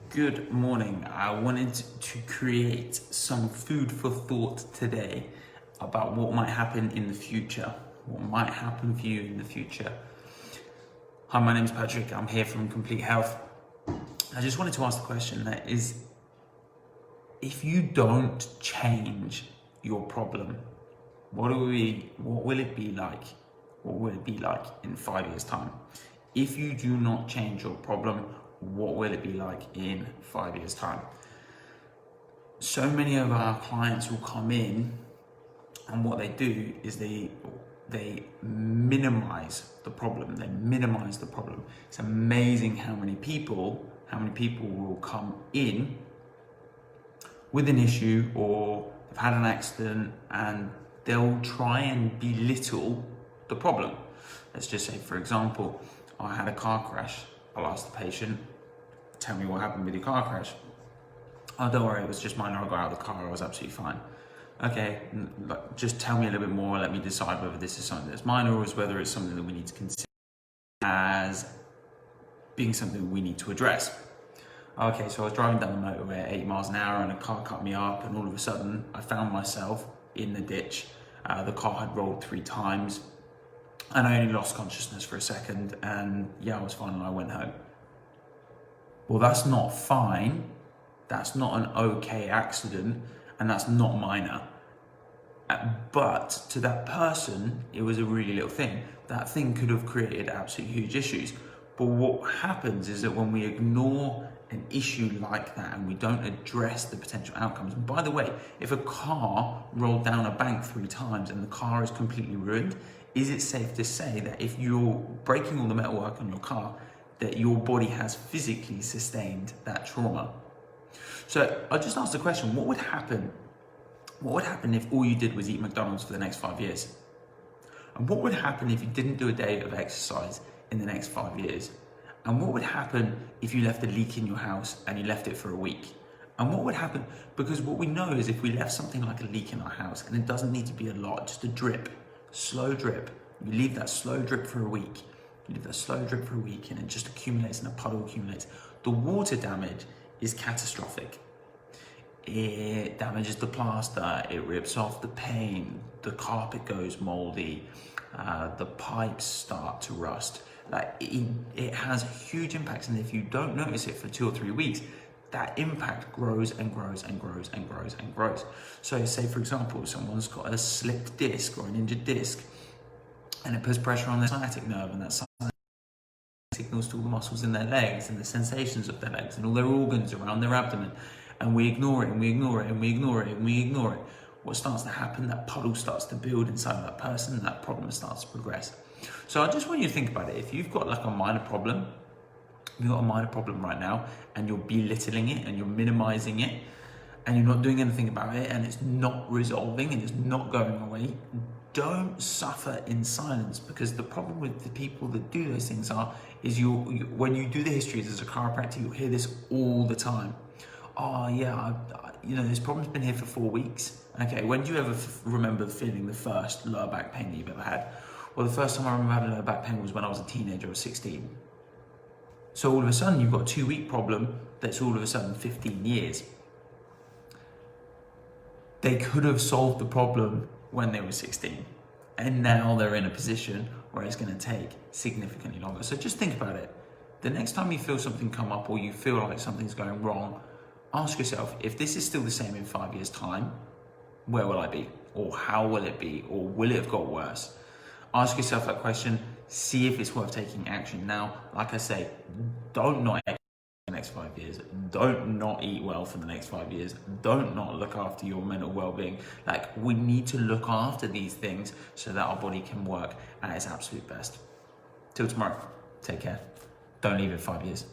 Good morning. I wanted to create some food for thought today about what might happen in the future, what might happen for you in the future. Hi, my name is Patrick. I'm here from Complete Health. I just wanted to ask the question that is, if you don't change your problem, what will it be like? What will it be like in 5 years' time? If you do not change your problem, what will it be like in 5 years' time? So many of our clients will come in, and what they do is they minimize the problem. They minimize the problem. It's amazing how many people will come in with an issue, or they've had an accident, and they'll try and belittle the problem. Let's just say, for example, I had a car crash. I'll ask the patient, tell me what happened with your car crash. Oh, don't worry, it was just minor. I got out of the car, I was absolutely fine. Okay, just tell me a little bit more. Let me decide whether this is something that's minor or whether it's something that we need to consider as being something we need to address. Okay, so I was driving down the motorway at 8 miles an hour and a car cut me up, and all of a sudden I found myself in the ditch. The car had rolled 3 times and I only lost consciousness for a second, and yeah, I was fine and I went home. Well, that's not fine. That's not an okay accident, and that's not minor. But to that person, it was a really little thing. That thing could have created absolutely huge issues. But what happens is that when we ignore an issue like that and we don't address the potential outcomes, and by the way, if a car rolled down a bank 3 times and the car is completely ruined, is it safe to say that if you're breaking all the metalwork on your car, that your body has physically sustained that trauma? So I just asked the question, what would happen? What would happen if all you did was eat McDonald's for the next 5 years? And what would happen if you didn't do a day of exercise in the next 5 years? And what would happen if you left a leak in your house and you left it for a week? And what would happen? Because what we know is if we left something like a leak in our house, and it doesn't need to be a lot, just a drip, slow drip, you leave that slow drip for a week, and it just accumulates and a puddle accumulates. The water damage is catastrophic. It damages the plaster, it rips off the paint, the carpet goes moldy, the pipes start to rust. It has huge impacts, and if you don't notice it for 2 or 3 weeks, that impact grows and grows and grows and grows and grows. So say, for example, someone's got a slipped disc or an injured disc, and it puts pressure on their sciatic nerve, and that signals to all the muscles in their legs and the sensations of their legs and all their organs around their abdomen, and we ignore it and we ignore it and we ignore it and we ignore it. What starts to happen? That puddle starts to build inside of that person, and that problem starts to progress. So I just want you to think about it. If you've got like a minor problem, you've got a minor problem right now, and you're belittling it and you're minimizing it, and you're not doing anything about it, and it's not resolving and it's not going away, don't suffer in silence. Because the problem with the people that do those things is when you do the histories as a chiropractor, you'll hear this all the time. Oh yeah, this problem's been here for 4 weeks. Okay, when do you ever remember feeling the first lower back pain that you've ever had? Well, the first time I remember having lower back pain was when I was a teenager, I was 16. So all of a sudden you've got a 2-week problem that's all of a sudden 15 years. They could have solved the problem when they were 16, and now they're in a position where it's going to take significantly longer. So just think about it. The next time you feel something come up, or you feel like something's going wrong, ask yourself, if this is still the same in 5 years' time, where will I be? Or how will it be? Or will it have got worse? Ask yourself that question. See if it's worth taking action now. Like I say, don't not exercise for the next 5 years. Don't not eat well for the next 5 years. Don't not look after your mental well-being. We need to look after these things so that our body can work at its absolute best. Till tomorrow, take care. Don't leave it 5 years.